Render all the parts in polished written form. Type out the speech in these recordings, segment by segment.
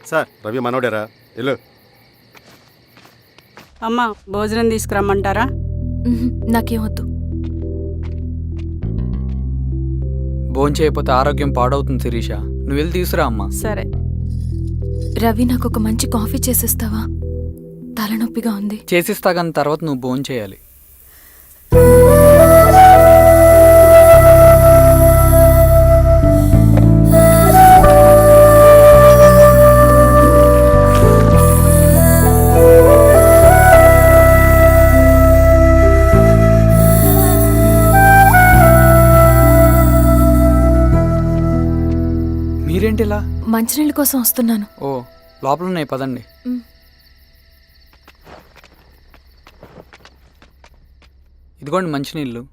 Sir Ravi మనోడేరా వెళ్ళు. అమ్మా భోజనం తీసుకురమ్మంటారా? నాకేం వద్దు. భోంచేయకపోతే ఆరోగ్యం పాడవుతుంది శిరీష. నువ్వు వెళ్ళి తీసురా అమ్మా. సరే. రవి నాకు ఒక మంచి కాఫీ చేసిస్తావా? తలనొప్పిగా ఉంది. చేసిస్తా కానీ తర్వాత నువ్వు భోంచేయాలి. మీరేంటిలా? మంచినీళ్ళ కోసం వస్తున్నాను. ఓ లోపల ఉన్నాయి పదండి. ఇదిగోండి మంచినీళ్ళు.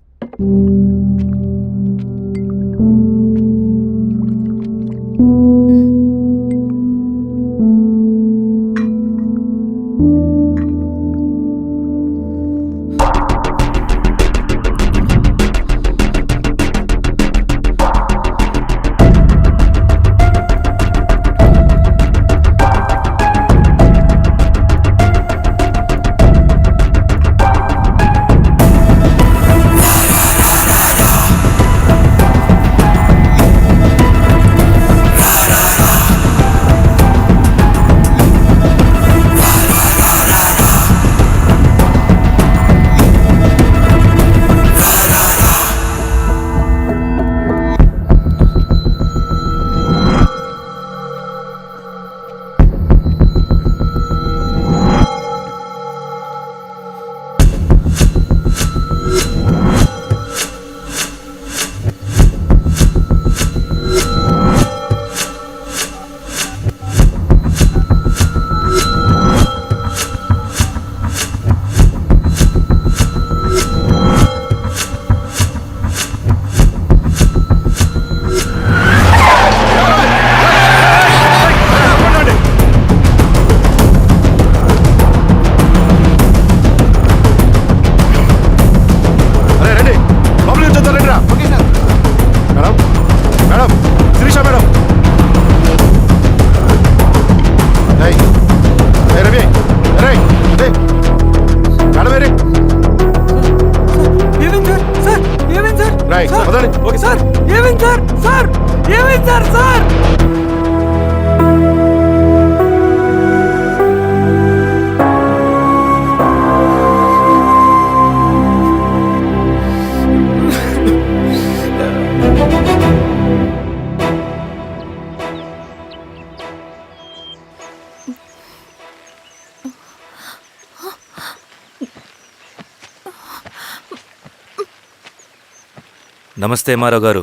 నమస్తే మారావు గారు.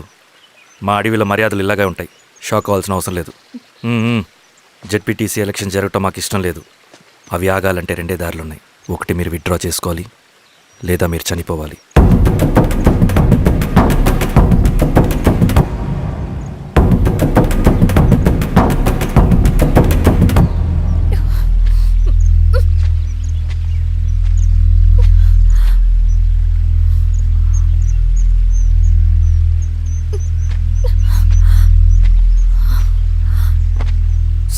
మా అడవిలో మర్యాదలు ఇలాగే ఉంటాయి. షాక్ అవ్వాల్సిన అవసరం లేదు. జెడ్పీటీసీ ఎలక్షన్ జరగటం మాకు ఇష్టం లేదు. అవి ఆగాలంటే 2 దారులున్నాయి. ఒకటి మీరు విత్డ్రా చేసుకోవాలి, లేదా మీరు చనిపోవాలి.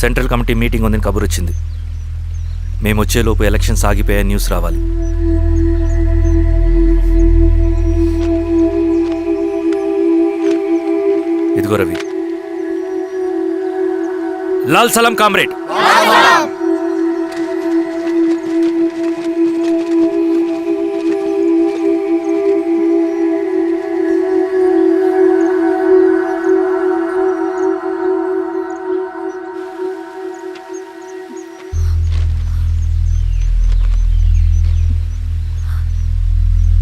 సెంట్రల్ కమిటీ మీటింగ్ ఉందని కబురు వచ్చింది. మేము వచ్చేలోపు ఎలక్షన్స్ ఆగిపోయే న్యూస్ రావాలి. ఇదిగో రవి. లాల్ సలాం కామ్రేడ్.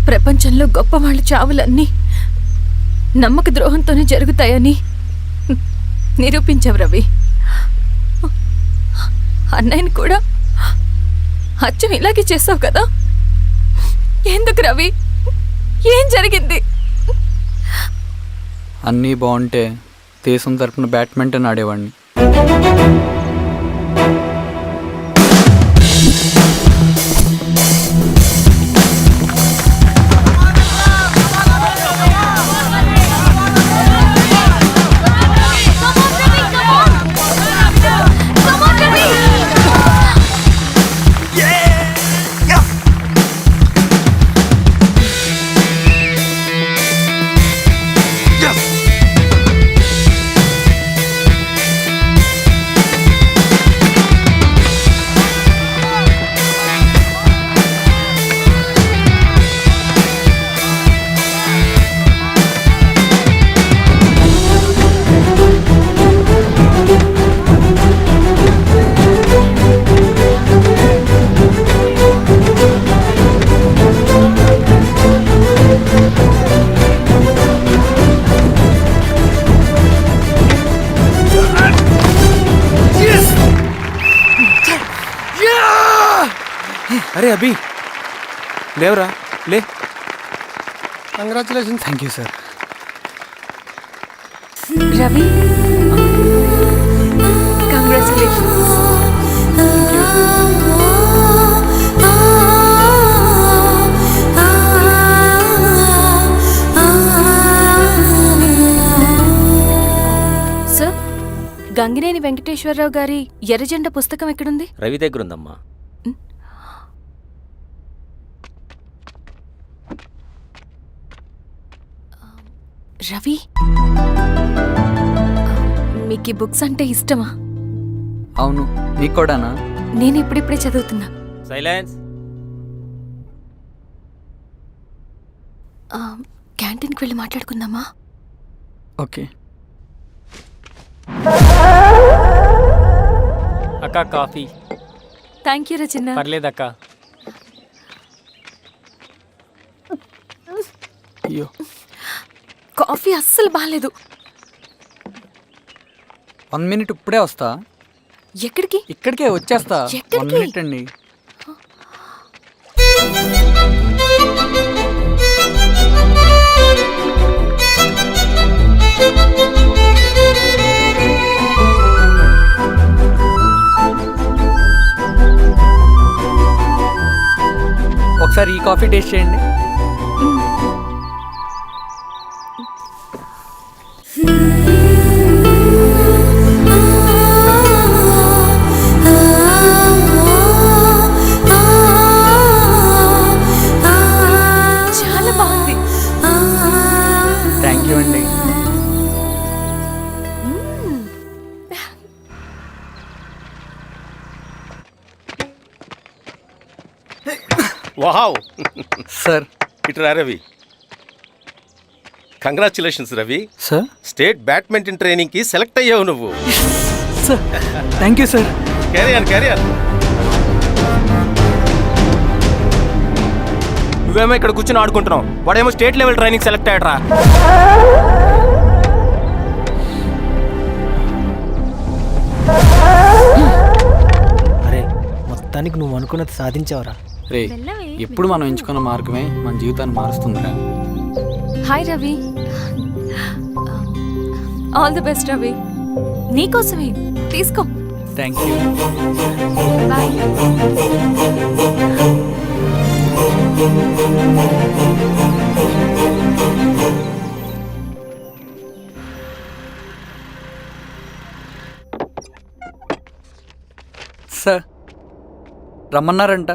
ప్రపంచంలో గొప్ప వాళ్ళ చావులన్నీ నమ్మక ద్రోహంతోనే జరుగుతాయని నిరూపించావు రవి. అన్నయ్యని కూడా అచ్చం ఇలాగే చేసావు కదా. ఎందుకు రవి? ఏం జరిగింది? అన్నీ బాగుంటే దేశం తరపున బ్యాడ్మింటన్ ఆడేవాడిని. అరే అభి లేవరా లే. Congratulation. Thank you sir. Ravi congratulations. Sir, Gangineni Venkateswararao గారి ఎర్రజెండ పుస్తకం ఎక్కడుంది? రవి దగ్గర ఉందమ్మా. రవి, మీకు ఈ బుక్స్ అంటే ఇష్టమా? అవును, నీకు కూడానా? నేను ఇప్పుడిప్పుడే చదువుతున్నా. సైలెన్స్. క్యాంటీన్కి వెళ్ళి మాట్లాడుకుందామా? ఓకే. అక్క కాఫీ. థ్యాంక్ యూ రచన. పర్లేదక్క. అయ్యో, కాఫీ అస్సలు బాగాలేదు. 1 minute ఇప్పుడే వస్తా. ఎక్కడికి? ఇక్కడికే వచ్చేస్తా. ఎక్కడికి? 1 minute అండి. ఒకసారి ఈ కాఫీ టేస్ట్ చేయండి. చాలా బాగుంది. థ్యాంక్ యూ అండి. వావ్. సార్. ఇటురా Ravi. Congratulations Ravi. Sir. State badminton training కి సెలెక్ట్ అయ్యావు నువ్వు. Sir thank you sir. Career. నువ్వేమో ఇక్కడ కూర్చొని ఆడుకుంటున్నావు, వాడేమో స్టేట్ లెవెల్ ట్రైనింగ్ సెలెక్ట్ అయ్యాడ్రా. అరే మొత్తానికి నువ్వు అనుకున్నది సాధించావురా. రే, ఎప్పుడు మనం ఎంచుకున్న మార్గమే మన జీవితాన్ని మారుస్తుందిరా. Hi Ravi. All the best Ravi. నీకోసమే, తీసుకో. Thank you. బాయ్. సార్, రమ్మన్నారంట.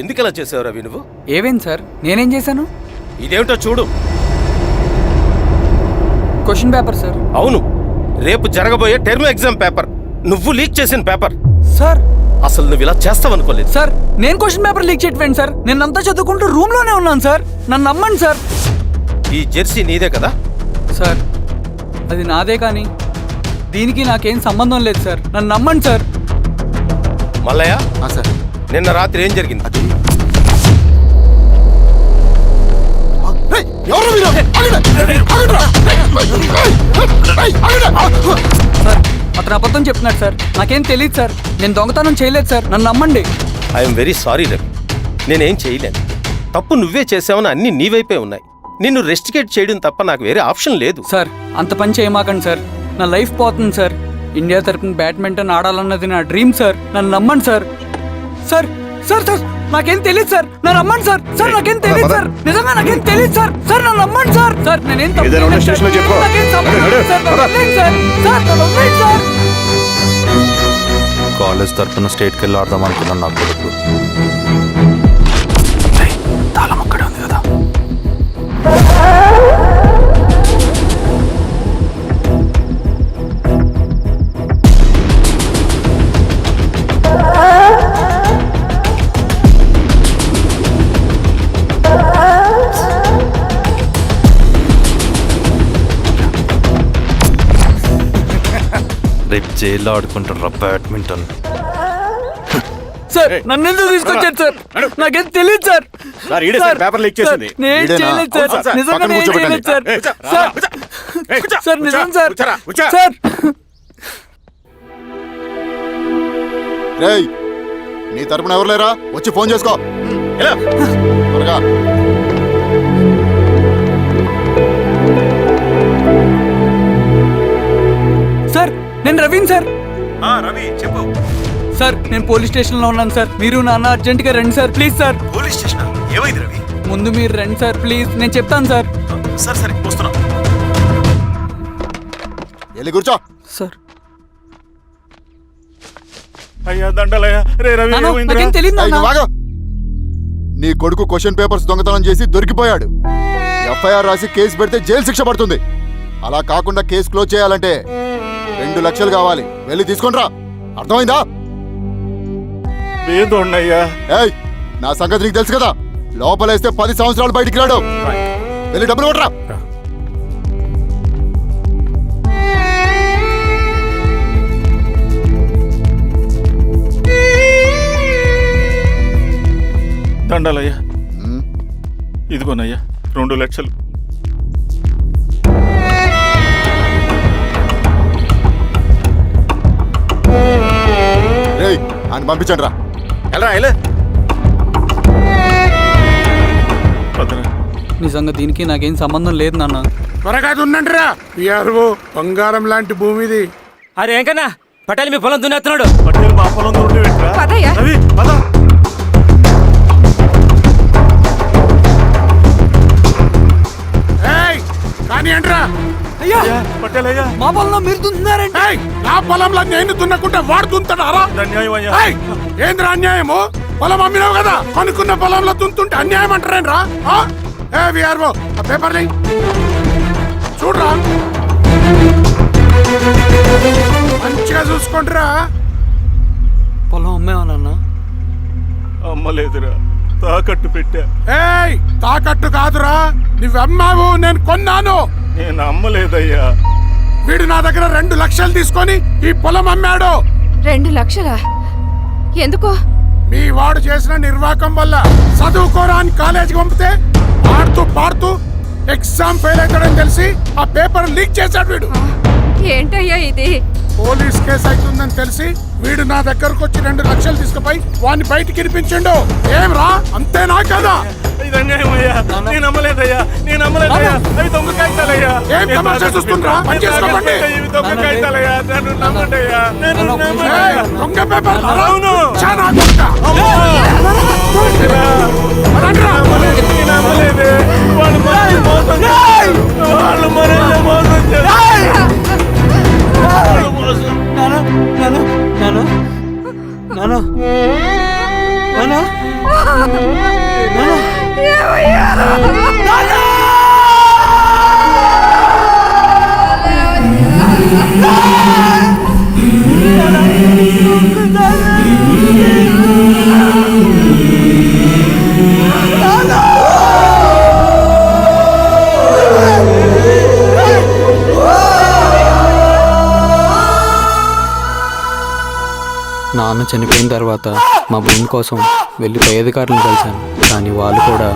ఎందుకు అలా చేసావు రవి నువ్వు? ఏవేం సార్, నేనేం చేశాను? ఇదేమిటో చూడు. Question paper sir. అవును, రేపు జరగబోయే టర్మ్ ఎగ్జామ్ పేపర్. నువ్వు లీక్ చేసిన పేపర్. సార్ అసలు నువ్వు ఇలా చేస్తావనుకోలేదు. సార్, నేను క్వశ్చన్ పేపర్ లీక్ చేయట్లేండి సార్. నేనంతా చదువుకుంటూ రూమ్లోనే ఉన్నాను సార్. నన్ను నమ్మండి సార్. ఈ జెర్సీ నీదే కదా? సార్, అది నాదే కానీ దీనికి నాకేం సంబంధం లేదు సార్. నన్ను నమ్మండి సార్. మల్లయ్య, సార్. నిన్న రాత్రి ఏం జరిగింది? సార్, అతను అబద్ధం చెప్తున్నాడు సార్. నాకేం తెలియదు సార్. నేను దొంగతనం చేయలేదు సార్. నన్ను నమ్మండి. I'm very sorry Ravi. నేనేం చేయలేను. తప్పు నువ్వే చేసావని అన్ని నీ వైపే ఉన్నాయి. నిన్ను రెస్టికేట్ చేయడం తప్ప నాకు వేరే ఆప్షన్ లేదు. సార్, అంత పని చేయమాకండి సార్. నా లైఫ్ పోతుంది సార్. ఇండియా తరపున బ్యాడ్మింటన్ ఆడాలన్నది నా డ్రీమ్ సార్. నన్ను నమ్మండి సార్. సార్ సార్ సార్ నాకేం తెలియదు సార్. నన్ను నమ్మండి సార్. సార్ నాకేం తెలియదు సార్. నిజంగా నాకేం తెలియదు సార్. సార్ నన్ను నమ్మండి సార్. సార్ నేనేం తప్పు చేయలేదు సార్. నాకేం సంబంధం లేదు సార్. నన్ను వదిలేయండి సార్. సార్ నన్ను వదిలేయండి సార్. కాలేజ్ తరఫున స్టేట్కి వెళ్ళి ఆడదాం అనుకున్నాను. నా కొడుకు తాళం అక్కడే ఉంది కదా. రేపు జైల్లో ఆడుకుంటారా బ్యాడ్మింటన్? సార్ నన్ను ఎందుకు తీసుకొచ్చారు సార్? నాకేం తెలియదు సార్. పేపర్ లీక్ చేసింది. నేను చేయలేదు సార్. నిజంగా నేను చేయలేదు సార్. సార్ నిజం సార్. సార్ రేయ్, నీ తరపున ఎవరు లేరా? వచ్చి ఫోన్ చేసుకో. త్వరగా. సార్ నేను రవీన్ సార్. రవి చెప్పు. సార్ నేను పోలీస్ స్టేషన్లో ఉన్నాను సార్. మీరు నాన్న అర్జెంటుగా రండి sir, please sir. Police station ఏమైంది రవి? ముందు మీరు రండి సార్ ప్లీజ్, నేను చెప్తాను సార్. సరే సరే వస్తున్నా. వెళ్ళి కూర్చో. సార్ అయ్యా దండలయ్యా. రే రవి నాన్న, ఏమైందిరా? నాకేం తెలియదు ఏయ్, నాన్న. నువ్వు ఆగు. నీ కొడుకు క్వశ్చన్ పేపర్స్ దొంగతనం చేసి దొరికిపోయాడు. ఎఫ్ఐఆర్ రాసి కేసు పెడితే జైలు శిక్ష పడుతుంది. అలా కాకుండా కేసు క్లోజ్ చేయాలంటే 2 లక్షలు కావాలి. వెళ్ళి తీసుకొని రా. అర్థమైందా? ఏదోన్నయ్యా. ఏయ్, నా సంగతి నీకు తెలుసు కదా. లోపలేస్తే 10 సంవత్సరాలు బయటికి రాడు. వెళ్ళి డబ్బులు కొట్టరా. దండలయ్యా. ఇదిగోనయ్యా 2 లక్షలు. రేయ్, ఆయన పంపించండి రా. ఎలా ఎలా భద్రా. నిజంగా దీనికి నాకేం సంబంధం లేదు నాన్న. త్వరగా దున్నండిరా. పిఆర్ఓ బంగారం లాంటి భూమిది. అరే ఏంకన్నా పటేల్ మీ పొలం దున్నేస్తున్నాడు. పటేల్ మా పొలం దూరం పెట్టరా? రవి పద. ఏయ్, కానీ అంటరా. అయ్యా పటేల్ అయ్యా. మా పొలంలో మీరు దున్నుతున్నారండి. ఏయ్, నా పొలంలో నేను దున్నకుంటే వాడు దున్నుతాడారా? అన్యాయం అయ్యా. ఏయ్, ఏంద్రా అన్యాయము? పొలం అమ్మినావు కదా, కొనుక్కున్న పొలంలో దున్నుతుంటే అన్యాయం అంటారేంట్రా? ఏ విఆర్ఓ ఆ పేపర్ని చూడరా, మంచిగా చూసుకుంటారా. పొలం అమ్మేవా నాన్న? అమ్మలేదురా, తాకట్టు పెట్టా. ఏయ్, తాకట్టు కాదురా, నువ్వమ్మావు, నేను కొన్నాను. నేను అమ్మలేదయ్యా. వీడు నా దగ్గర 2 లక్షలు తీసుకొని ఈ పొలం అమ్మాడు. 2 లక్షలా? ఎందుకు? మీ వాడు చేసిన నిర్వాకం వల్ల చదువుకోరా అని కాలేజీకి పంపితే ఆడుతూ పాడుతూ ఎగ్జామ్ ఫెయిల్ అవుతాడని తెలిసి ఆ పేపర్ లీక్ చేశాడు వీడు. ఏంటయ్యా ఇది? పోలీస్ కేసు అవుతుందని తెలిసి వీడు నా దగ్గరకు వచ్చి 2 లక్షలు తీసుకుపోయి వాడిని బయటికి ఇరిపించిండు. ఏం రా, అంతేనా కదా? ఇది అన్యాయం అయ్యా. నేను అమ్మలేదయ్యా. నేను అమ్మలేదయ్యా. అవి దొంగ కాగితాలయ్యా. ఏం తమాషా చూస్తుండ్రా? పని చేసుకోమండి. ఇవి దొంగ కాగితాలయ్యా. నన్ను నమ్మండయ్యా. నన్ను నమ్మండయ్యా. ఏయ్, దొంగ పేపర్ అవును. చాలా దొంగ. పదండ్రా. నేను అమ్మలేదే. వాళ్ళు మనల్ని మోసం చేశారు. వాళ్ళు మనల్ని మోసం చేశారు. వాళ్ళు మోసం. నాన్న నాన్న నాన్న నాన్న నాన్న నాన్న చనిపోయిన తర్వాత మా భూమి కోసం వెళ్ళి పై అధికారులను కలిశాను, కానీ వాళ్ళు కూడా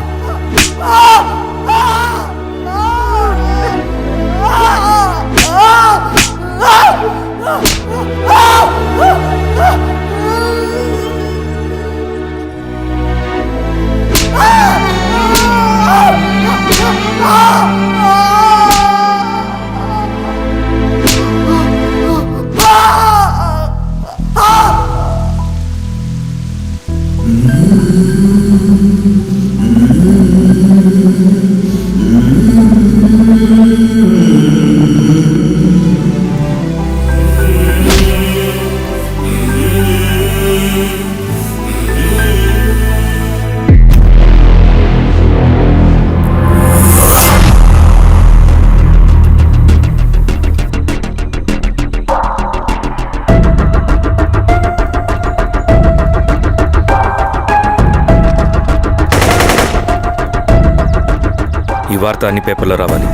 ఈ వార్త అన్ని పేపర్లో రావాలి.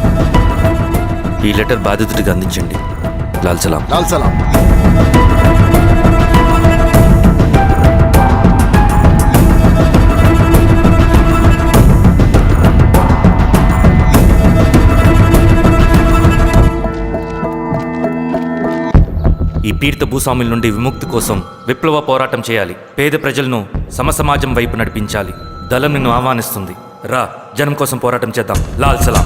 ఈ లెటర్ బాధితుడికి అందించండి. లాల్ సలాం. లాల్ సలాం. ఈ పీడిత భూస్వాముల నుండి విముక్తి కోసం విప్లవ పోరాటం చేయాలి. పేద ప్రజలను సమసమాజం వైపు నడిపించాలి. దళం నిన్ను ఆహ్వానిస్తుంది. రా, జనం కోసం పోరాటం చేద్దాం. లాల్ సలాం.